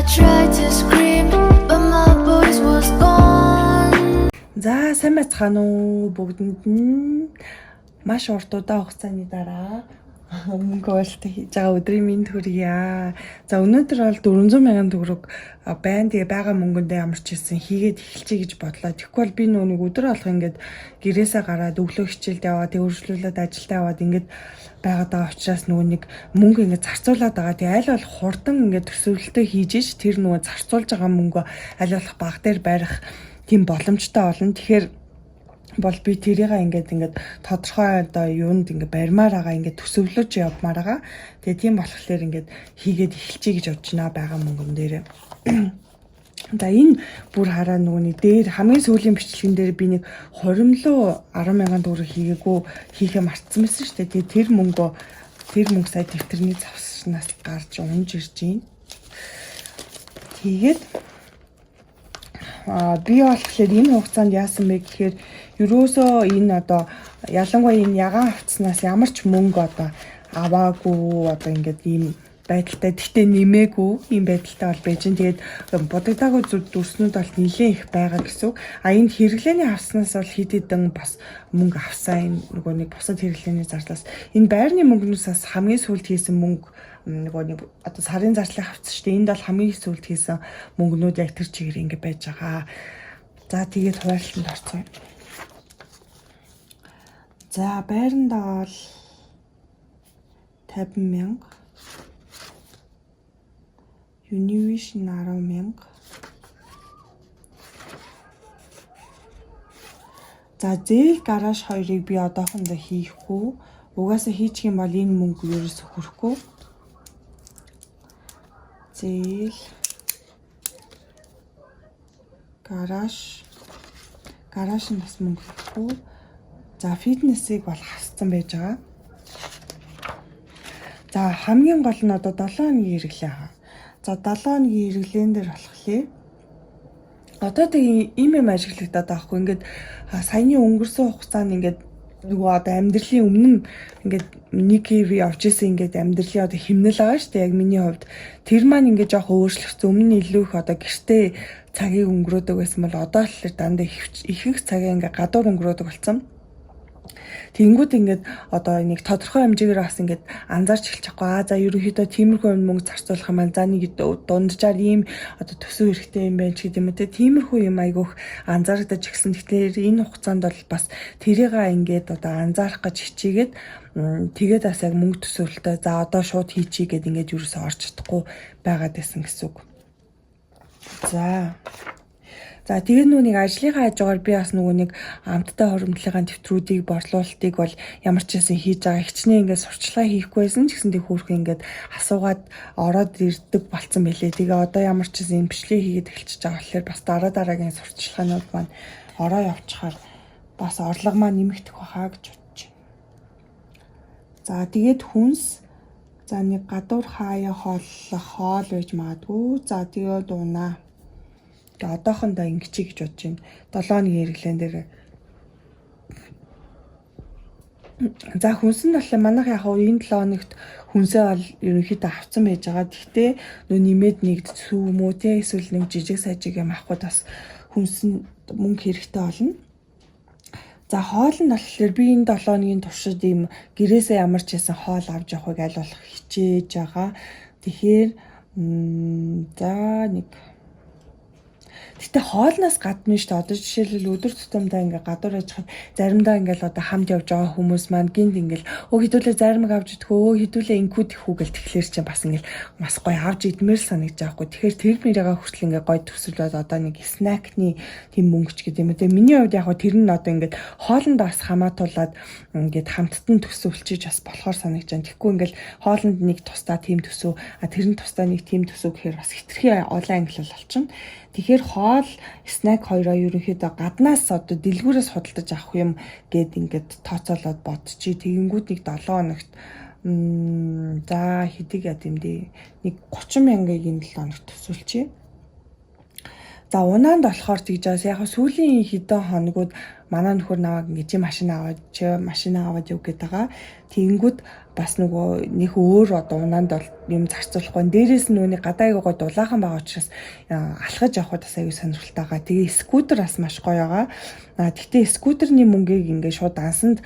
tried to scream, but my voice was gone. За сайн байцгаана уу бүгдэнд нь маш урт удаа хугацааны дараа мөнгө олт хийж байгаа өдрийн мэнд хүргье. За өнөөдөр бол 400 сая төгрөг байна. Тэгээ байгаа мөнгөндөө ямар ч хэлсэн хийгээд эхэлчихье гэж бодлоо. Тэгэхгүй бол би нүг өдөр алга ингээд гэрээсээ гараад өглөө хичээлд яваа, тэг үргэлжлүүлээд ажилдаа яваад ингээд байгаад байгаа учраас нэг мөнгө ингээд зарцуулаад байгаа. Тэгээ аль болох хурдан ингээд төсөвлөлтөө хийж ич тэр нөгөө зарцуулж байгаа мөнгө аль болох баг дээр барих тийм боломжтой болно. Тэгэхээр бол би тэрийг ингээд тодорхой одоо юунд ингээд барьмаар байгаа, ингээд төсөвлөж явмаар байгаа. Тэгээ тийм болохоор ингээд хийгээд эхэлчихье гэж бодож байгаа мөнгөн дээр. За энэ бүр хараа нөгөөний дээр хамгийн сүүлийн бичлэгэн дээр би нэг 20 лөө 10 мянган төгрөг хийхээ мартсан байсан шүү дээ. Тэгээ тэр мөнгө сая дэвтэрний завснаас гарч унж ирж байна. Тэгээд би болохоор энэ хугацаанд яасан бэ гэхээр ерөөсөө энэ одоо ялангуяа энэ ягаан авцснаас ямар ч мөнгө одоо аваагүй одоо ингээд ийм байдалтай тэгтээ нэмээгүй ийм байдалтай бол байж гэн. Тэгээд будагдаагүй дүрснүүд бол нэлээд их байгаа гэсэн үг. Энэ хэрэглээний авснаас бол хэд хэдэн бас мөнгө авсан. Энэ нөгөө нэг бусад хэрэглээний зарлаас энэ байрны мөнгнөөс хамгийн сүүлд хийсэн мөнгө нөгөө нэг одоо сарын зардлыг авсан шүү дээ. Энд бол хамгийн сүүлд хийсэн мөнгнүүд яг тэр чигээр ингэ байж байгаа. За тэгээд хуваарлалт орцгоё. За байрандаа бол 50 мянга, Univision 10 мянга. За зээл гараж хоёрыг би одоохондоо хийхгүй. Угаасаа хийчих юм бол энэ мөнгө ерөөсө хүрэхгүй. Зээл гараж нь бас мөнгө хийхгүй. За фитнесийг бол хассан байж байгаа. За хамгийн гол нь одоо 7 хоногийн хэрэглээ байгаа. За 7 хоногийн хэрэглээн дээр болохлээ. Одоо тэг ийм ажиглагдаад байгаа хгүй. Ингээд саяны өнгөрсөн хугацаанд ингээд нөгөө одоо амьдралын өмнө ингээд нэг ив явж исэн ингээд амьдралын одоо химнэл байгаа шүү дээ. Яг миний хувьд тэр маань ингээд жоох өөрчлөгдсөн. Өмнө нь илүү их одоо гэртээ цагийг өнгөрөөдөг байсан бол одоо л дандаа их цагийг ингээд гадуур өнгөрөөдөг болсон. Тэнгүүд ингээд одоо нэг тодорхой хэмжээгээр бас ингээд анзаарч эхэлж байгаа. За ерөнхийдөө тиймэрхүү мөнгө зарцуулах юм байна. За нэг дунджаар ийм одоо төсөв хэрэгтэй юм байна ч гэдэг юм уу те. Тиймэрхүү юм айгүйх анзаарагдаж эхэлсэн. Тэгэхээр энэ хугацаанд бол бас тэрийг ингээд одоо анзаарах гэж хичээгээд тэгээд бас яг мөнгө төсөөлөлтөө за одоо шууд хийчихье гэд ингээд юусоо орж чадахгүй байгаад байсан гэсэн үг. За тэгээд нэг ажлынхаа хажуугаар би бас нэг амттай хоримтлын тэмдрүүдийг борлуулалтыг бол ямар ч хэсэн хийж байгаа. Хичнээн ингээд сурчлагаа хийхгүйсэн ч гэсэн тэг хөөрхөн ингээд асуугаад ороод ирдэг болцсон байлээ. Тэгээ одоо ямар ч хэсэн бичлэг хийгээд эхэлчихэж байгаа болохоор бас дараагийн сурчлагынууд маань ороо явчихаар бас орлого маань нэмэгдэх байхаа гэж бодож байна. За тэгээд хүнс за нэг гадуур хаяа хоол байж магадгүй. За тэгээд унаа одоохондоо ингэчий гэж бодож байна. 7 хоногийн хэрэглэн дээр. За хүнсэн болохоор манайх яг энэ 7 хоногт хүнсээ бол ерөнхийдөө авцсан байж байгаа. Гэхдээ нэмээд нэгдсүү юм уу те эсвэл нэг жижиг сажиг юм авахд бас хүнсэн мөнгө хэрэгтэй болно. За хоол нь болохоор би энэ 7 хоногийн туршид ийм гэрээсээ ямар ч хэсэн хоол авч явахыг аль болох хичээж байгаа. Тэгэхээр за нэг гэтэ хоолноос гадна шүү дээ. Одоо жишээлбэл өдөр тутамдаа ингээ гадуур яжхад заримдаа ингээл одоо хамт явж байгаа хүмүүс маань гинт ингээл хідүүлээ заримыг авч идэх хідүүлээ инкүү тэхүү гэл тэгэхээр чинь бас ингээл бас гоё авч идмээр санагдаж байгаа хгүй. Тэгэхээр тэр мэрийгээ хүртэл ингээ гоё төсөлөөд одоо нэг снакны тийм мөнгөч гэдэг юм. Тэгээ миний хувьд яг тэр нь одоо ингээд хоолнд бас хамаатуулаад ингээд хамттан төсөвлөж бас болохоор санагдаж байна. Тэгэхгүй ингээл хоолнд нэг тусдаа тийм төсөв тэр нь тусдаа нэг тийм төсөв гэхээр бас хитрхи олон англи болчихно. Тэгэхээр хоол, снак хоёроо ерөнхийдөө гаднаас одоо дэлгүүрээс худалдаж авах юм гэд ингээд тооцоолоод бодчих. Тэгэнгүүт нэг 7 хоногт за хэдийг яд юм дээ. Нэг 30 мянгагийн 7 хоногт төсвөлчихье. За унаанд болохоор тэгж байгаас яг сүүлийн хэдэн хоногуд манай нөхөр наваг ингэж машин аваад яв гээд байгаа. Тэгэнгүүт бас нөгөө нөх өөр одоо унаанд бол юм зарцуулахгүй. Дээрээс нь нүуний гадаа аягаа дулаахан байгаа учраас алхаж явхад бас аягүй сонирхолтой байгаа. Тэгээ скутер бас маш гоё байгаа. Гэхдээ скутерний мөнгийг ингээд шууд дансанд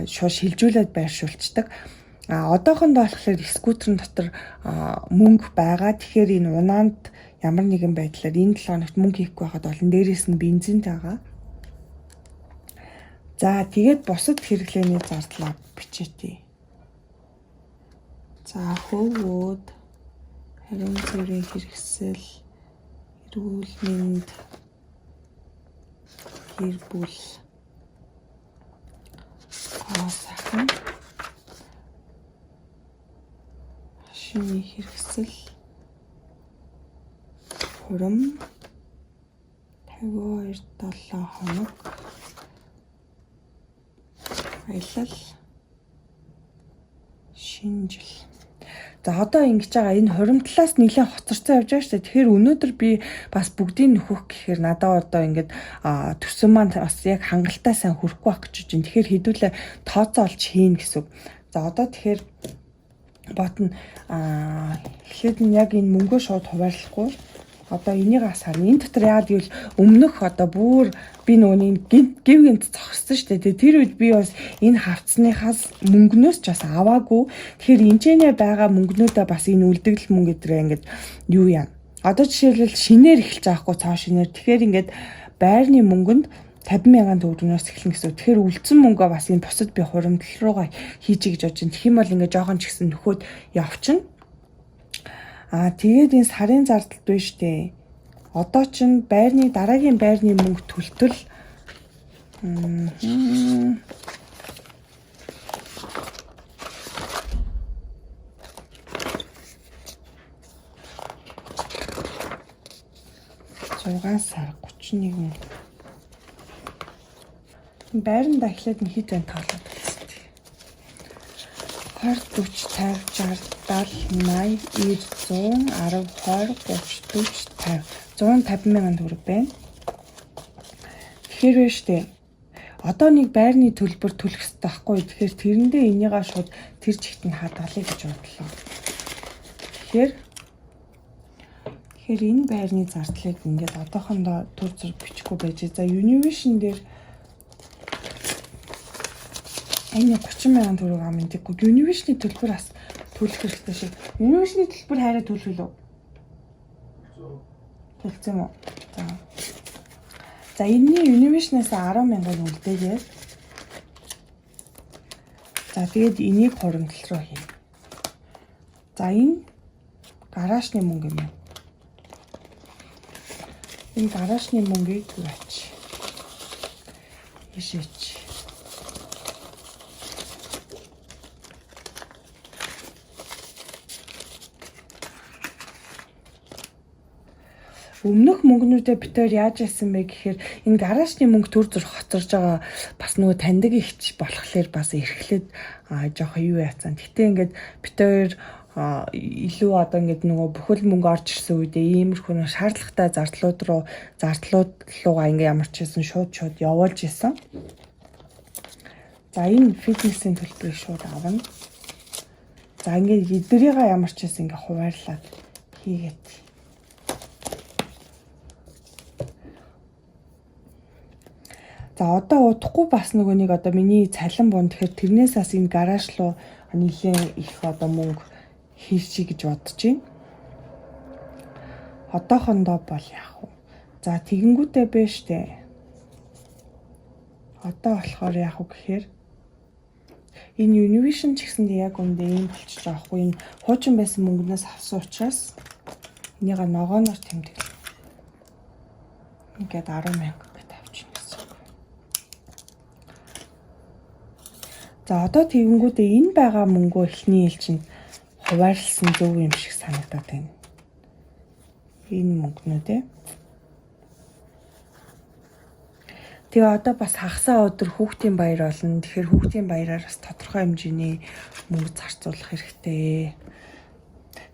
шууд шилжүүлээд байршуулцдаг. Одоохондоо болохоор скутерын дотор мөнгө байгаа. Тэгэхээр энэ унаанд ямар нэгэн байдлаар энэ 7 хоногт мөнгө хийхгүй байхад олон дээрээс нь бензинтэй байгаа. За тэгээд бусад хэрэглээний зардлаа бичээтэй. За хөвгүүд, харин зүрийн хэрэгсэл, эрүүл мэнд, гэр бүл, сайхан, машины хэрэгсэл, хурам 52-7 хоног, аялал, шинэ жил. За одоо ингэж байгаа энэ хуримтлаас нэлээд хоцорцоо явж байгаа шүү дээ. Тэгэхээр өнөөдөр би бас бүгдийг нөхөх гэхээр надад одоо ингэж төсөн маань бас яг хангалттай сайн хүрэхгүй байх гэж байна. Тэгэхээр хэдүүлээ тооцоо олж хийн гэсэн. За одоо тэгэхээр ботно эхлээд нь яг энэ мөнгөө шууд хуваарлахгүй. Одоо энийг асарна. Энэ дотор яагаад гэвэл өмнөх одоо бүр би нөгөөний гівгэнт зогссон шүү дээ. Тэр үед би бас энэ хавцсныхаас мөнгнөөс ч бас аваагүй. Тэгэхээр энэчнээ байгаа мөнгнүүдээ бас энэ үлдэгдэл мөнгө өдрөө ингээд юу яа. Одоо жишээлбэл шинээр эхэлж байгаахгүй цоо шинээр. Тэгэхээр ингээд байрны мөнгөнд 50,000 төгрөгнөөс эхэлнэ гэсэн. Тэгэхээр үлдсэн мөнгөө бас энэ бусад би хуримтлал руугаа хийж гэж бодож байна. Тэгэх юм бол ингээд жоохон ч гэсэн нөхөд явчихна. Тэгээд энэ сарын зардал биш дээ. Одоо чинь дараагийн байрны мөнгө төлтөл Зургаан сар 31. Байранда эхлээд нь хэд байна тоолоод байна. 20, 40, 50, 60, 70, 80, 90, 110, 20, 30, 40, 50. 150,000 төгрөг байна. Тэгэхээр биш үү? Одоо нэг байрны төлбөр төлөх хэрэгтэй байхгүй. Тэгэхээр тэрэндээ энийгээ шууд тэр чигт нь хадгалъя гэж бодлоо. Тэгэхээр энэ байрны зардлыг ингээд одоохондоо төр зураг бичихгүй байж. За Univision дээр энэ 30,000 төгрөг амындаггүй. Univision-ийн төлбөр бас төлөх хэрэгтэй шиг. Univision-ийн төлбөр хайраа төлөх үү? Төлсөн үү? За энэний Univision-аас 10,000 үлдээгээд. За тэгээд энийг хуримтлал руу хийнэ. За энэ гараажны мөнгө юм. Энэ гараажны мөнгийг түрээч. Ишээч. Өмнөх мөнгнүүдээ битээр яаж яасан бэ гэхээр энэ гараажны мөнгө төр зур хоцорж байгаа бас нөгөө таньдаг ихч болохлээр бас эрхлээд жоох юу яцсан. Гэтэ ингээд битээр илүү одоо ингээд нөгөө бүхэл мөнгө орж ирсэн үедээ иймэрхүү нэг шаардлагатай зардлуугаа ингээд ямар ч хэсэн шууд явуулж исэн. За энэ фитнесийн төлбөрийг шууд авна. За ингээд эднэрийгээ ямар ч хэсэн ингээд хуваарлаад хийгээд. За одоо удахгүй бас нөгөө нэг одоо миний цалин бун тэгэхээр тэрнээс бас энэ гараж руу нэлээд их одоо мөнгө хийчихье гэж бодож байна. Одоохондоо бол яах вэ? За тэгэнгүүтээ бэ штэ. Одоо болохоор яах вэ гэхээр энэ Univision ч гэсэндээ яг үндэ ийм болчих жоохгүй. Энэ хуучин байсан мөнгнөөс авсан учраас энийг ногооноор тэмдэглэв. Ингээд 10,000 гэдэг авчихна гэсэн. За одоо тэгэнгүүтээ энэ байгаа мөнгөө эхний ээлжинд хуваарлсан зөв юм шиг санагдаад байна. Энэ мөнгнүүдээ. Тэгээ одоо бас хагасаа өдөр хүүхдийн баяр болно. Тэгэхээр хүүхдийн баяраар бас тодорхой хэмжээний мөнгө зарцуулах хэрэгтэй.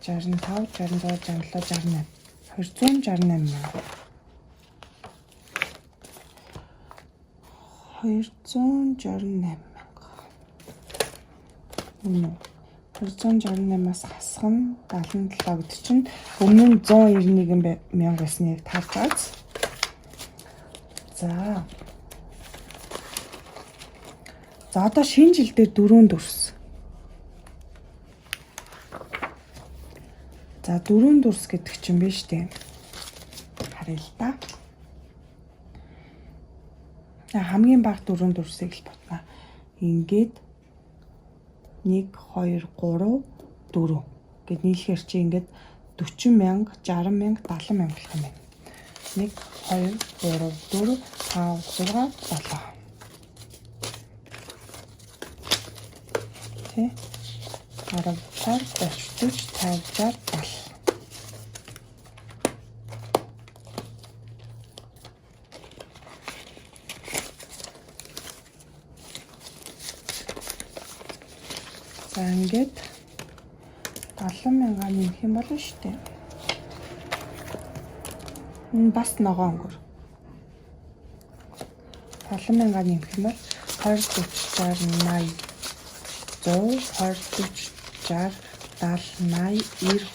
65, 66, 67, 68. 268 мянга. 268 мянга. Энэ 268-аас хасах нь 77 гэдэг чинь өмнө нь 191,000 байсан яг тавтаац. За одоо шинэ жил дээр 4 дүрс. За 4 дүрс гэдэг чинь биш үү? Харъя л да. Хамгийн бага 4 дүрсийг л ботно. Ингээд 1 2 3 4 гэд нийлэхээр чи ингээд 40,000, 60,000, 70,000 болох юм байна. 1 2 3 4 5 6 7. Тэ 10 20 30 40 50 60 70. За ингээд 70,000 нэмэх юм болно шүү дээ. Энэ бас ногоон өнгөр. 70,000 нэмэх юм бол 20 40 60 80 100 20 40 60 70 80 90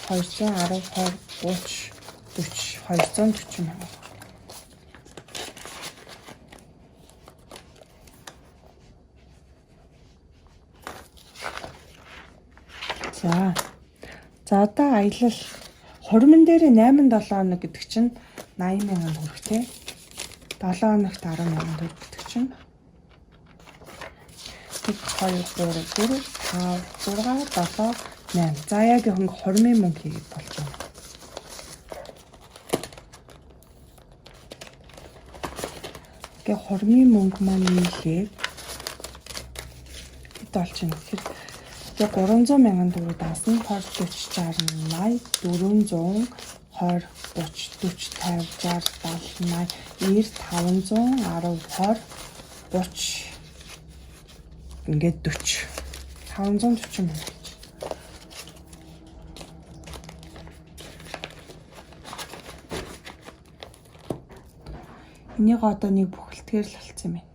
210 20 30 40 240 мянга. За одоо аялал хормон дээр 8-7 хоног гэдэг чинь 80,000 төгрөг тий. 7 хоногт 10,000 төгрөг гэдэг чинь 1 2 3 4 5 6 7 8. За яг хоног хормын мөнгө хийгээд болж байна. Гэ хормын мөнгө маань нийлээд хэд болж байна гэхээр 300,000 төгрөг даасан 20 40 60 80 400 20 30 40 50 60 70 80 90 500 10 20 30 ингээд 40 540 мянга. Энийг одоо нэг бүхэлдгээр л болцсон юм байна.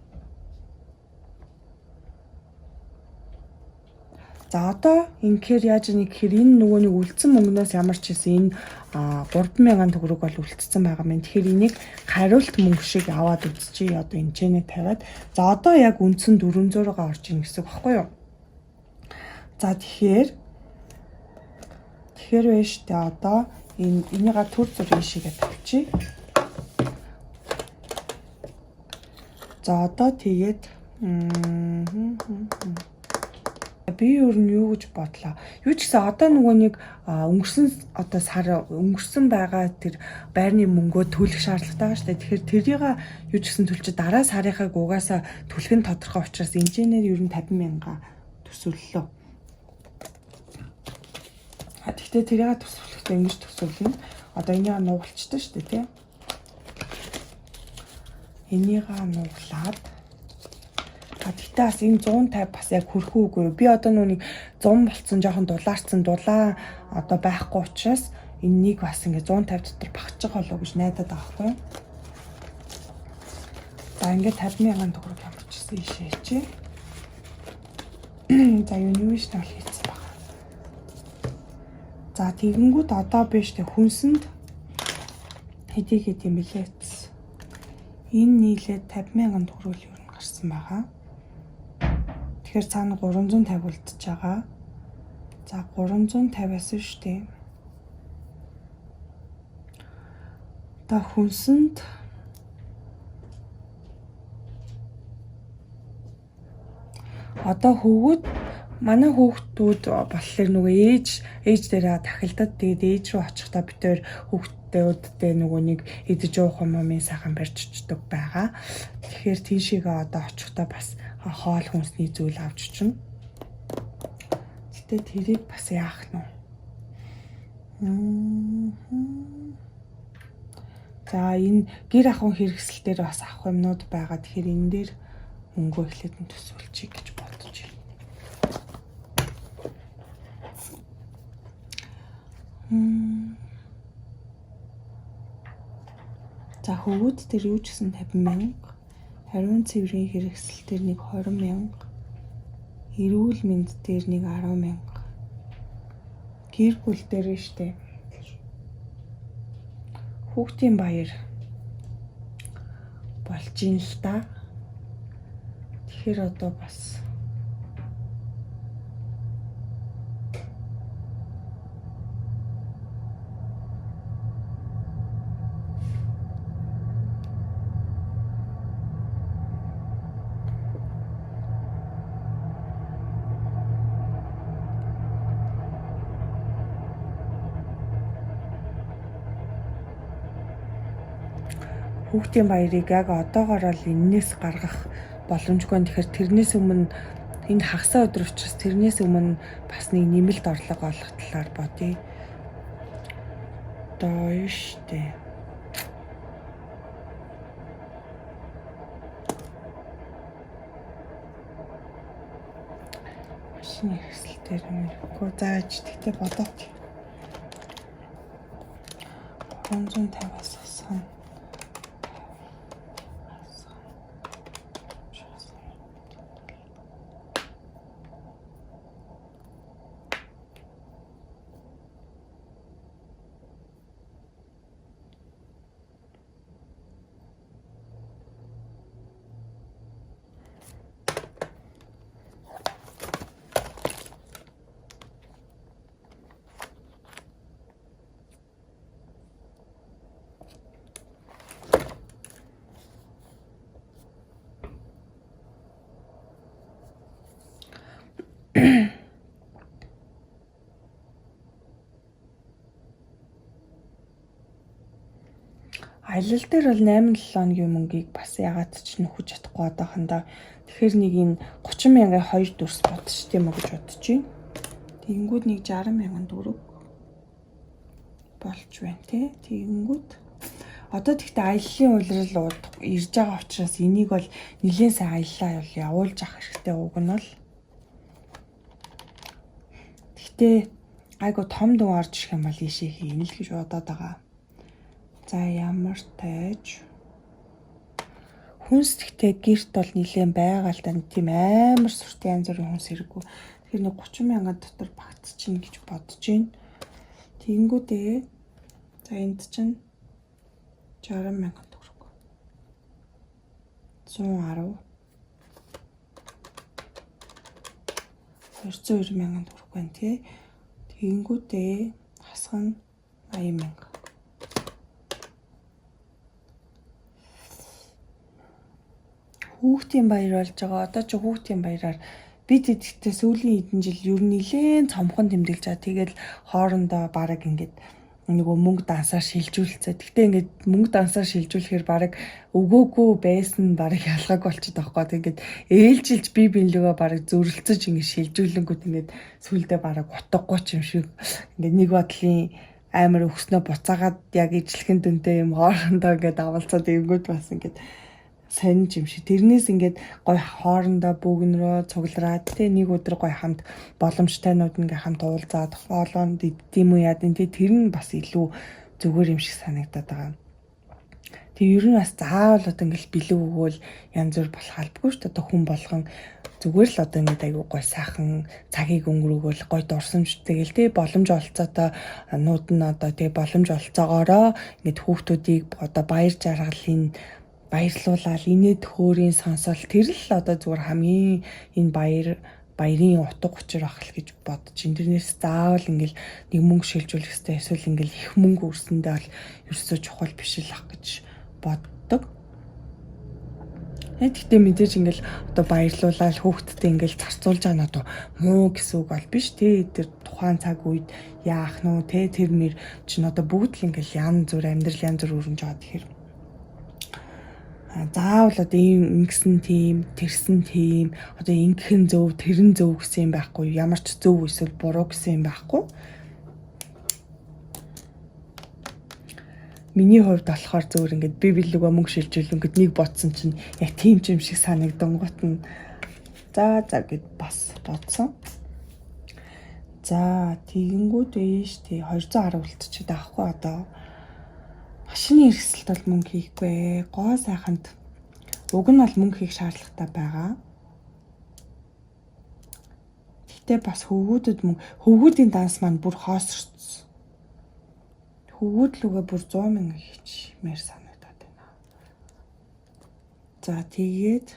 За одоо инхээр яаж нэг гэхээр энэ нөгөө нэг үлдсэн мөнгнөөс ямар ч хэсэн энэ 3,000 төгрөг бол үлдсэн байгаа юм. Тэгэхээр энийг хариулт мөнгө шиг аваад үзчихье. Одоо энэ чэнэ тавиад. За одоо яг үндсэн 400-гаа орж ийн гэсэн үг баггүй юу? За тэгэхээр байж тээ одоо энийга төр зүр ийшээгээ тавьчих. За одоо тэгээд би өөр нь юу гэж бодлоо. Юу ч гэсэн одоо нөгөө нэг өнгөрсөн одоо сар өнгөрсөн байгаа тэр байрны мөнгөө төлөх шаардлагатай байгаа шүү дээ. Тэгэхээр тэрийг юу ч гэсэн төлчих дараа сарынхаа угаасаа төлөх нь тодорхой учраас инженеэр ер нь 50,000 төсвөллөө. Гэхдээ тэрийг төсвөлөхдөө ингэж төсвөлнө. Одоо энийг нугалчдаг шүү дээ, тийм. Энийг нуглаад гэхдээ бас энэ 150 бас яг хөрхөө үгүй. Би одоо нүг 100 болцсон жоохон дулаа одоо байхгүй учраас энэнийг бас ингээ 150 дотор багчих болоо гэж найдаад байгаа хгүй. За ингээ 50,000 төгрөг ямарчсан ийшээ чи. За юунивэшнл хийсэн байгаа. За тэгэнгүүт одоо биш тэг хүнсэнд хэдий юм бэлээ. Энэ нийлээд 50,000 төгрөг юу гарсан байгаа. Тэгэхээр цаана 350 үлдчихэж байгаа. За 350-аас шүү дээ. Одоо хүнсэнд одоо хөвгүүд манай хүүхдүүд болохоор нөгөө ээж дээрээ тахилдад тэгээд ээж рүү очихдаа бид тээр хүүхдүүдтэй нөгөө нэг идэж уух юм сайхан барьж очдог байгаа. Тэгэхээр тийшээгээ одоо очихдаа бас хоол хүнсний зүйл авч очно. Гэтэ тэрийг бас яах нь вэ? За энэ гэр ахуйн хэрэгсэл дээр бас авах юмнууд байгаа. Тэгэхээр энэ дээр мөнгөө эхлээд нь төсвөлчихье гэж бодож байна. За хөвгүүд дээр юу ч гэсэн 50,000, хариун цэврийн хэрэгсэл дээр нэг 20,000, Эрүүл мэнд дээр нэг 10,000. Гэр бүл дээр штэ. Хүүхдийн баяр болж ин л та. Тэгэхээр одоо бас хүүхдийн баярыг яг одоогоор л энээс гаргах боломжгүй. Тэгэхээр тэрнээс өмнө энэ хагасаа өдөр учраас тэрнээс өмнө бас нэг нэмэлт орлого олох талаар бодъё. Одоо штэ. Машины хэрэгсэл дээр юм. Зааж тэгтээ бодооч. 350-аас асах. Аялал дээр бол 8-7 хоногийн мөнгийг бас ягаад ч нөхөж чадахгүй одоохондоо. Тэгэхээр нэг энэ 30,000-ын 2 дүрс бодчих тийм үү гэж бодож байна. Тэгэнгүүт нэг 60,000 төгрөг болж байна тий. Тэгэнгүүт одоо тэгтээ аяллаа улирал ирж байгаа учраас энийг бол нэлээд сайн аяллаа явуулж авах хэрэгтэй. Уг нь бол тэгтээ айгу том дүн орж ирэх юм бол ийшээ хийнэ л гэж бодоод байгаа. За ямар тааж хүнстэй гэрт бол нэлээд байгаа л да, тийм амар сүртэй янз бүрийн хүнс хэрэггүй. Тэгэхээр нэг 30,000 дотор багтчихна гэж бодож байна. Тэнгүүдээ за энд чинь 60,000 төгрөг. 110 202,000 төгрөг байна тий. Тэнгүүдээ хасах нь 80,000. Хүүхдийн баяр болж байгаа. Одоо ч хүүхдийн баяраар бид идэхтэй сүүлийн хэдэн жил ер нь нэлээд цомхон тэмдэглэж байгаа. Тэгэл хоорондоо баг ингээд нөгөө мөнгө дансаар шилжүүлцээ. Гэхдээ ингээд мөнгө дансаар шилжүүлэхээр баг өгөөгүй байсан баг ялгааг болчиход байгаа байхгүй. Тэгээд ээлжилж би биелүүгөө баг зөрөлцөж ингээд шилжүүлэнгүүт ингээд сүулдэ баг утгагүй ч юм шиг ингээд нэг бодлын амар өгснөө буцаагаад яг ижлэхэн дүнтэй юм хоорондоо ингээд авалцаад ирэнгүүт бас ингээд сонь юм шиг. Тэрнээс ингээд гой хоорондоо бөөгнөрөө цуглараад тэ нэг өдөр гой хамт боломжтойнууд ингээ хамт уулзаад хоолоонд идэм үү яа гэдэг тэр нь бас илүү зүгээр юм шиг санагдаад байгаа. Тэг ер нь бас заавал одоо ингээл бэлэг өгөөл янз бүр болох албагүй шүү дээ. Одоо хүн болгон зүгээр л одоо ингээд аягүй гой сайхан цагийг өнгөрөөгөл гой дурсамжтэйгэл тэ боломж олцоотой нууд нь одоо тэг боломж олцоогоороо ингээд хүүхдүүдийг одоо баяр жаргалын баярлуулаад инээд хөөрийн сонсол тэр л одоо зүгээр хамгийн энэ баярын утга учир ах л гэж бодож ин тэрнээс заавал ингээл нэг мөнгө шилжүүлэх хэрэгтэй эсвэл ингээл их мөнгө өрсөндөө бол ерөөсөө чухал биш л ах гэж боддог. Гэхдээ мэдээж ингээл одоо баярлуулаад хүүхдтэй ингээл зарцуулж байгаа нь одоо муу гэсэн үг бол биш тий. Тэр тухайн цаг үед яах нь үү тий тэр мэр чинь одоо бүгд л ингээл янз бүр амьдрал янз бүр өрнж байгаа тэгэхээр заавал одоо ингэсэн тийм тэрсэн тийм одоо ингэхэн зөв тэрэн зөв гэсэн юм байхгүй, ямар ч зөв эсвэл буруу гэсэн юм байхгүй. Миний хувьд болохоор зөвөр ингээд би билүүгээ мөнгө шилжүүлэн ингээд нэг бодсон чинь яг тийм ч юм шиг санагдангуут нь за гэд бас бодсон. За тэгэнгүүт ээш тий 210 үлдчихэд авахгүй одоо машины хэрэгсэлт бол мөнгө хийхгүй. Гоо сайханд уг нь бол мөнгө хийх шаардлагатай байгаа. Гэхдээ бас хөвгүүдэд мөн хөвгүүдийн данс маань бүр хоосорсон. Хөвгүүд лүгээ бүр 100,000 хийчмээр санагдаад байна. За тэгээд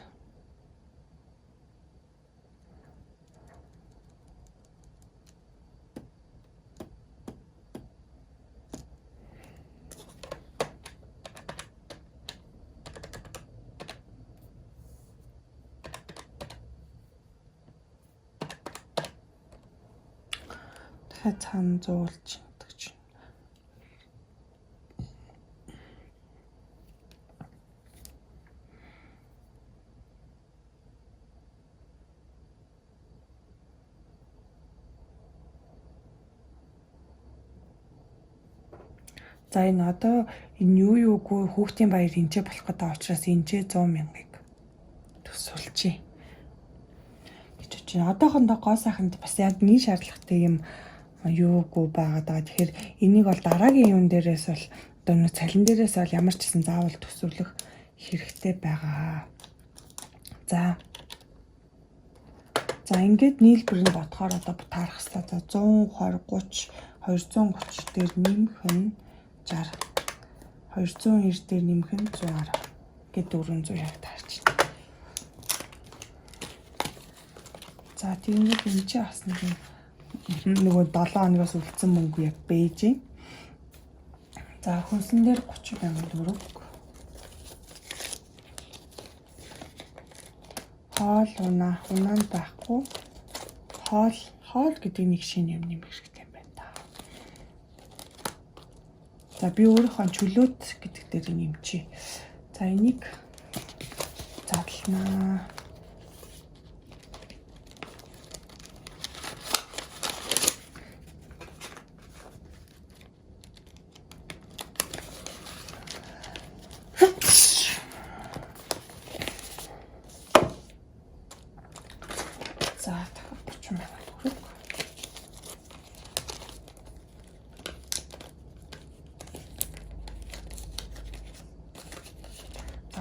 цаана зуулж чадчих. За энэ одоо энэ юугүй хүүхдийн баяр энчээ болох гэдэг учраас энчээ 100,000-ыг төсөөлчихье. гэж чинь одоохондоо гоо сайханд бас яг нэг шаардлагатай юм юугүй байгаа даа. Тэгэхээр энийг бол дараагийн юм дээрээс бол одоо нөө цалин дээрээс бол ямар ч гэсэн заавал төсөөлөх хэрэгтэй байгаа. За ингээд нийлбэрийг бодохоор одоо таарах хэрэгтэй. За 120, 30, 230 дээр нэмэх нь 60. 290 дээр нэмэх нь 110. Ингээд 400 яг таарч байна. За тэгээд энэ чи бас нөгөө 7 хоногоос үлдсэн мөнгө яг бэж. За хүнсэн дээр 30,000 төгрөг. Хоол унаанд байхгүй. Хоол гэдэг нэг шинэ юм нэмэх хэрэгтэй юм байна та. За би өөрийнхөө чөлөөт гэдэг дээр нэмчихье. За энийг задлнаа.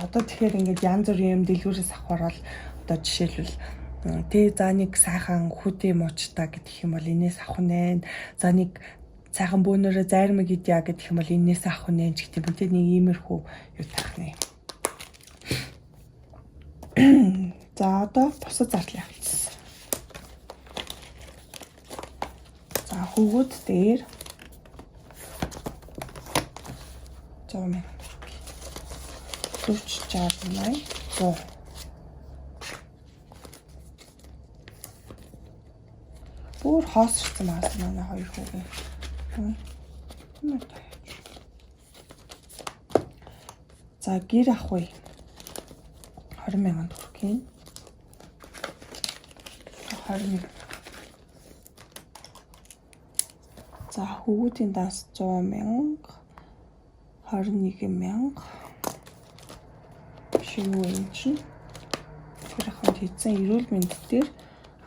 Одоо тэгэхээр ингээд янз бүрийн юм дэлгүүрээс авахаар бол одоо жишээлбэл за нэг сайхан хүүтэй муучтаа гэдэг юм бол энээс авах нэ. За нэг сайхан бөөнөрөө зайрмаг идья гэдэг юм бол энээс авах нэ ч гэдэг юм. Тэ нэг иймэрхүү юу таах нэ. За одоо бусад зардал явуулсан. За хөвгүүд дээр 100,000. 40, 60, 80, 100. Бүр хоосрсон маас манай хоёр хүүгээ. За гэр ах вэ? 20,000 төгрөг. 21. За хүүгийн дас 100,000, 21,000. Юу юм чинь тэр ахад хийсэн эрүүл мэнд дээр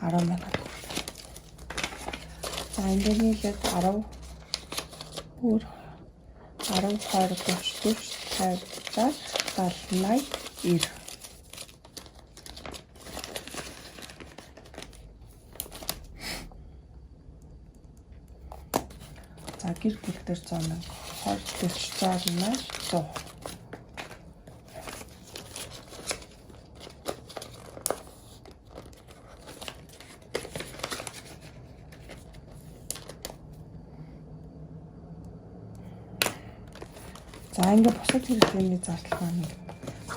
10,000. За энэ дээрээ 10 бүр 10, 20, 30, 40, 50, 60, 70, 80, 90. За гэр бүл дээр 100,000, 20, 40, 60, 100. За ингээд бусад хэрэглээний зардал маань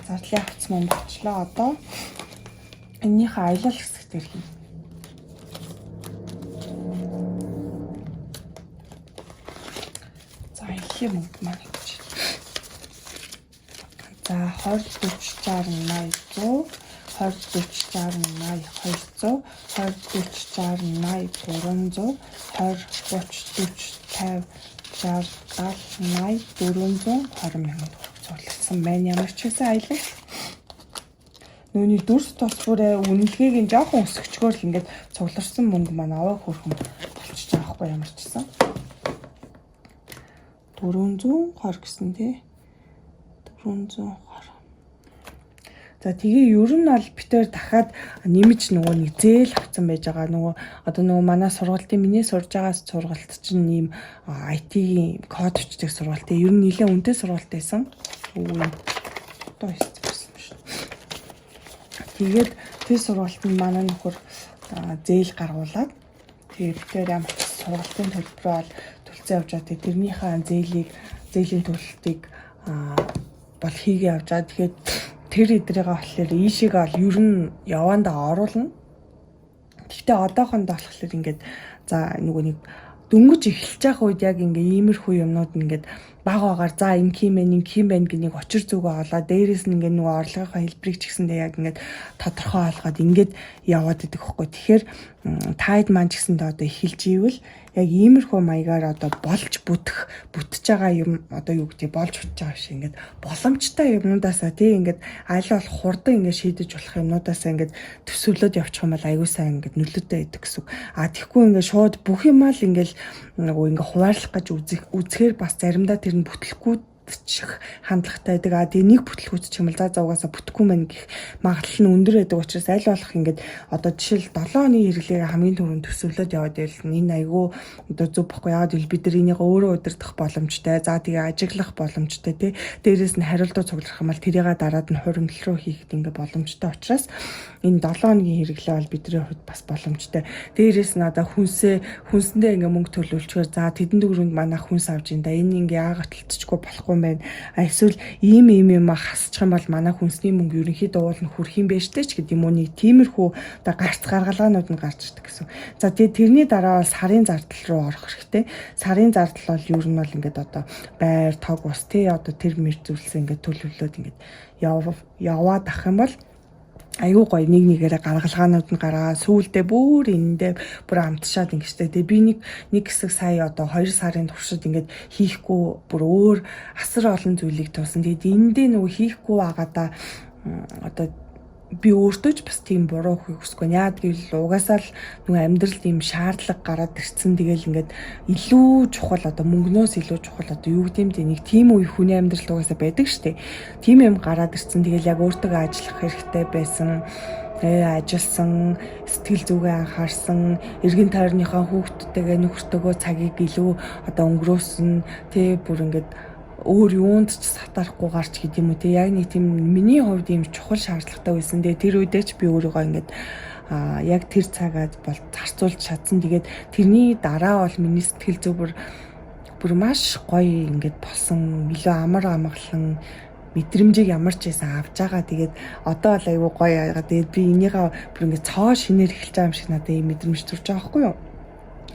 зардлын авц мөн болчлоо. Одоо энэнийхээ аялал хэсэг дээр хийнэ. За их мөнгө маань гэж. За 20, 40, 60, 80, 100, 20, 40, 60, 80, 100, 20, 40, 50, 60, 70, 80, 420,000 зурлагдсан байна. Ямар ч хэсэг аялал. Нүуний дүрс тус бүрээ үнэлгээг нь жоохон өсгчгөөр л ингээд цугларсан мөнгө маань аваа хөрхөн болчихж байгаа байхгүй ямар ч гэсэн. 420 гэсэн тий. 420. За тэгээ ер нь бол битээр дахиад нэмж нөгөө нэг зээл авсан байж байгаа. Нөгөө одоо нөгөө манай сургалтын миний сурж байгаа сургалт чинь ийм IT-ийн код бичдэг сургалт. Ер нь нэлээд үнэтэй сургалт байсан. Одоо ирсэн шүү. Тэгээд тэр сургалт нь манай нөхөр зээл гаргуулад тэгээд битээр ямар ч сургалтын төлбөрөөр бол төлцөө явж байгаа. Тэрнийхээ зээлийн төлөлтийг бол хийгээ явж байгаа. Тэгэхээр тэр эдрийг болохоор ийшээгээ бол ер нь явандаа оруулна. Гэхдээ одоохондоо болохоор ингээд за нөгөө нэг дөнгөж эхэлж байгаа үед яг ингээ иймэрхүү юмнууд ингээд баг агаар за ингэх юм байна гэнийг очир зүгөө олоод дээрээс нь ингээ нөгөө орлогынхаа хэлбэрийг ч гэсэндээ яг ингээд тодорхой олгоод ингээд яваад идэх хөхгүй. Тэгэхээр тайд маань ч гэсэндээ одоо эхэлж ивэл яг иймэрхүү маягаар одоо болж бүтэж байгаа юм одоо юу гэдэг болж бүтэж байгаа шиг ингээд боломжтой юмнуудаасаа тий ингээд аль болох хурдан ингээд шийдэж болох юмнуудаасаа ингээд төсөвлөд явчих юм бол аягүй сайн ингээд нөлөөтэй байдаг гэсэн. Тэгэхгүй ингээд шууд бүх юмаа л ингээд нөгөө ингээд хуваарлах гэж үзэхээр бас заримдаа тэр нь бүтлэхгүй чих хандлагатай байдаг. Тэгээ нэг бүтлгүүц ч юм бол за угаасаа бүтэхгүй мэн гэх магадлал нь өндөр байдаг учраас аль болох ингээд одоо жишээл 7 оны хэрэглээг хамгийн түрүүнд төсөвлөд яваад байвал энэ айгүй одоо зүг бохгүй. Яагаад гэвэл бид нар энийг өөрөө удирдах боломжтой. За тэгээ ажиглах боломжтой тий. Дээрээс нь хариултаа цуглах юм бол тэрийг дараад нь хуримтлал руу хийхэд ингээд боломжтой учраас энэ 7 хоногийн хэрэглээ бол бидний хувьд бас боломжтой. Дээрээс нь одоо хүнсэндээ ингээ мөнгө төлөвлөчгөр за тэдэн дөрөнд манайх хүнс авж ин да энэ ингээ яагаад талтчихгүй болохгүй юм байна. Эсвэл ийм юм хасчих юм бол манай хүнсний мөнгө ерөнхийдөө уул нь хүрх юм байж тээ ч гэдэг юм уу нэг тиймэрхүү одоо гаргалгаанууд нь гарч ирдэг гэсэн. За тэгээ тэрний дараа бол сарын зардал руу орох хэрэгтэй. Сарын зардал бол ер нь бол ингээд одоо байр тог ус тий одоо тэр мэр зүйлсээ ингээд төлөвлөлөөд ингээд яваад ах юм бол аюу гой нэгээрээ гаргалгаанууд нь гараа сүүлдээ бүр энэндээ бүр амтшаад ингэжтэй. Тэгээ би нэг хэсэг сая одоо 2 сарын туршид ингээд хийхгүй бүр өөр асар олон зүйлийг туусан. Тэгээд эндээ нөгөө хийхгүй байгаадаа одоо би өөртөө ч бас тийм буруу хийг хүсэхгүй. Яагаад гэвэл угаасаа л нөгөө амьдралд ийм шаардлага гараад ирсэн. Тэгэл ингээд илүү чухал одоо мөнгнөөс илүү чухал одоо юу гэдэм те нэг тийм үе хүний амьдралд угаасаа байдаг штэ. Тийм юм гараад ирсэн. Тэгэл яг өөртөө ажиллах хэрэгтэй байсан. Ажилласан, сэтгэл зүгээ анхаарсан, эргэн тойрныхоо хүүхдүүдтэйгээ нөхөртөөгөө цагийг илүү одоо өнгөрөөсөн. Тэ бүр ингээд өөр юунд ч сатарахгүй гарч гэдэг юм уу те яг нэг тийм миний хувьд ийм чухал шаардлагатай байсан. Тэгээ тэр үедээ ч би өөрийгөө ингээд яг тэр цагаад бол зарцуулж чадсан. Тэгээд тэрний дараа бол миний сэтгэл зүй бүр маш гоё ингээд болсон. Илүү амар амгалан мэдрэмжийг ямар ч байсан авч байгаа. Тэгээд одоо бол айгүй гоё яагаад тэгээд би энийгээ бүр ингээд цоо шинээр эхэлж байгаа юм шиг надад ийм мэдрэмж төрж байгаа байхгүй юу?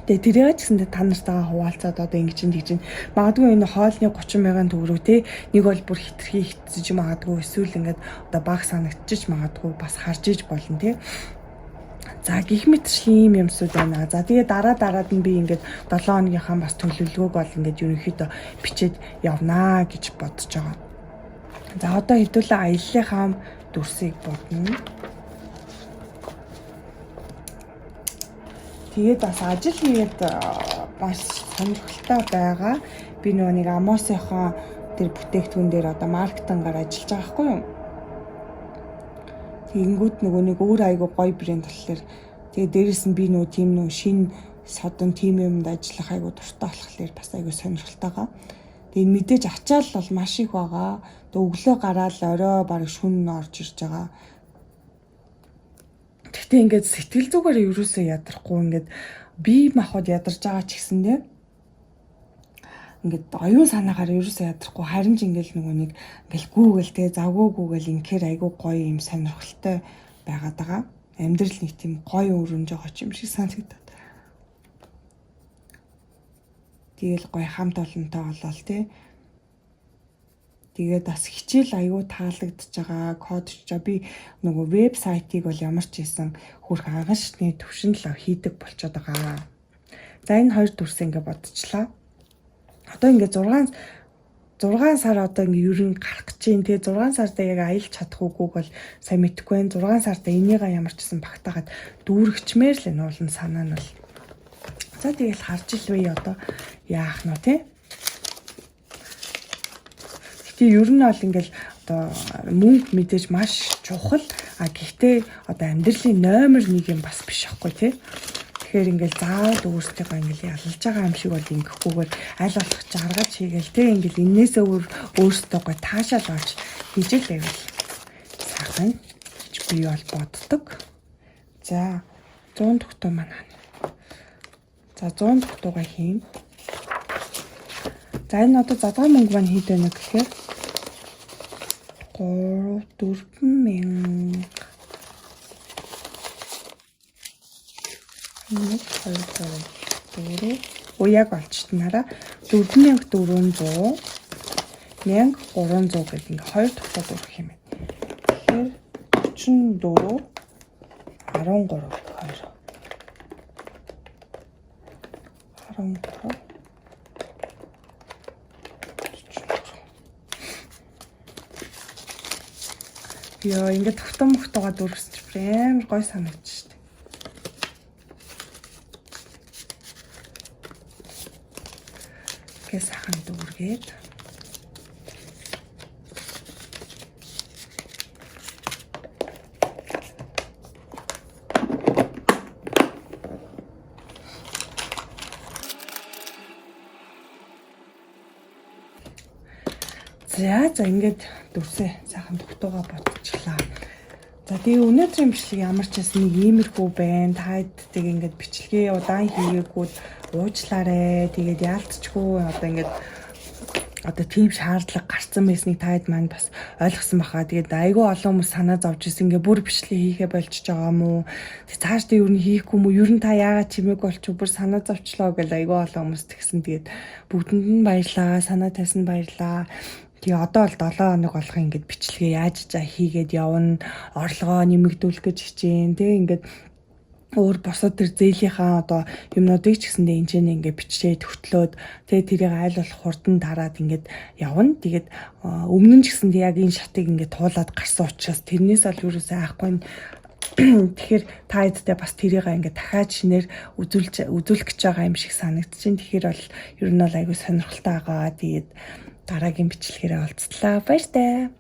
Тэгээ тэрийг ч гэсэндээ та нартайгаа хуваалцаад одоо ингэж тэгж магадгүй энэ хоолны 30 мянган төгрөг те нэг бол бүр хитрхи хитсэж магадгүй эсвэл ингээд одоо баг санагдчих магадгүй бас харж иж болно те. За гих мэтчлийн юмсууд байна. За тэгээ дараад нь би ингээд 7 хоногийнхаа бас төлөвлөгөөг бол ингээд ерөнхийдөө бичээд явнаа гэж бодож байгаа. За одоо хэдүүлээ аяллахаа дүрсийг бодно. Тэгээд бас ажил хийгээд бас сонирхолтой байгаа. Би нөгөө нэг Амосынхаа тэр бүтээгдэхүүн дээр одоо маркетингаар ажиллаж байгаа байхгүй юу? Тэгэнгүүт нөгөө нэг өөр айгуу гоё брэнд болохоор тэгээд дээрэс нь би нөгөө тийм нөгөө шинэ содон тим юмд ажиллах айгуу дуртай болохоор бас айгуу сонирхолтой байгаа. Тэгээд мэдээж ачаал бол маш их байгаа. Тэгээд өглөө гараад орой бараг шөнө орж ирж байгаа. Гэхдээ ингээд сэтгэл зүгээр ерөөсөө ядрахгүй ингээд бие махбод ядарч байгаа ч гэсэндээ ингээд оюун санаагаар ерөөсөө ядрахгүй харин ч ингээд нөгөө нэг ингээл гүүгэл те завгүйгүүгэл инхээр айгүй гоё юм сонирхолтой байгаад байгаа. Амьдрал нэг тийм гоё өрөмж байгаа юм шиг санагдаад. Тэгэл гоё хамт олонтой болол те. Тэгээд бас хичээл аюу таалагдж байгаа код ч би нөгөө вебсайтыг бол ямар ч хийсэн хүрх агашны төвшин л хийдэг болчиход байгаа. За энэ хоёр дүрс ингээ бодчихлаа. Одоо ингээ 6 сар одоо ингээ ер нь гарах гэж байна. Тэгээ 6 сарда яг аялж чадах уугүйг бол сайн мэдэхгүй байна. 6 сарда энийгээ ямар ч гэсэн багтаагаад дүүргчмээр л энэ уулын санаа нь бол. За тэгэл харж илвэ одоо яах нь те. Ер нь бол ингээл одоо мөнгө мэдээж маш чухал. Гэхдээ одоо амьдралын номер 1 юм бас биш аахгүй тий. Тэгэхээр ингээл заавал өөрсдөө ингээл ялалж байгаа юм шиг бол ингэхгүйгээр аль болох жаргаж хийгээл тий. Ингээл энээсээ өөрсдөө гой таашаал олж хийж л байвал сайхан гэж би бол боддог. За 100 тогтоо маань. За 100 тогтоогоо хийн. За энэ одоо задгай мөнгө маань хэд байна гэхээр 3-4 яг олчт нараа 4400 1300 гэх ингээ хоёр тогтоод өрөх юм байна. Тэгэхээр 44 13 Яа ингээд тогтон мохтойгоо дүрсч амар гой санагдчих шүү дээ. Гэс хахан дүүргээд За ингээд дүрсээ сайхан тогтоогоо бодчихлаа. За тэгээ өнөөдрийн бичлэг ямар ч байсан нэг иймэрхүү байна. Таад тэг ингээд бичлэгээ удаан хийгээгүй уучлаарай. Тэгээд яалтчгүй одоо тийм шаардлага гарсан байсныг таад маань бас ойлгосон баха. Тэгээд айгүй олон хүмүүс санаа зовж ирсэн. Ингээ бүр бичлэг хийхэ болчихж байгаа мó. Тэг цаашдаа юу н хийхгүй мó. Ер нь та яагаад чимээг болчих бүр санаа зовчлоо гэж айгүй олон хүмүүс тэгсэн. Тэгээд бүгдэнд нь баярлаа. Санаа тавьсан баярлаа. Тэгээ одоо бол 7 хоног болох ингээд бичлэгээ яаж хийгээд явна, орлогоо нэмэгдүүлэх гэж хичээн. Тэгээ ингээд өөр босоод тэр зээлийнхаа одоо юмнуудыг ч гэсэндээ энэ ч ингээд бичээд хөтлөөд тэгээ тэрийг айл болох хурдан тараад ингээд явна. Тэгээд өмнө нь ч гэсэндээ яг энэ шатыг ингээд туулаад гарсан учраас тэрнээс ол юусаа айхгүй. Тэгэхээр та эдтэй бас тэрийг ингээд дахиад шинээр үзүүлэх гэж байгаа юм шиг санагдчихээн. Тэгэхээр бол ер нь бол айгүй сонирхолтой байгаа. Тэгээд дараагийн бичлэгээрээ олцлаа. Баяр таа.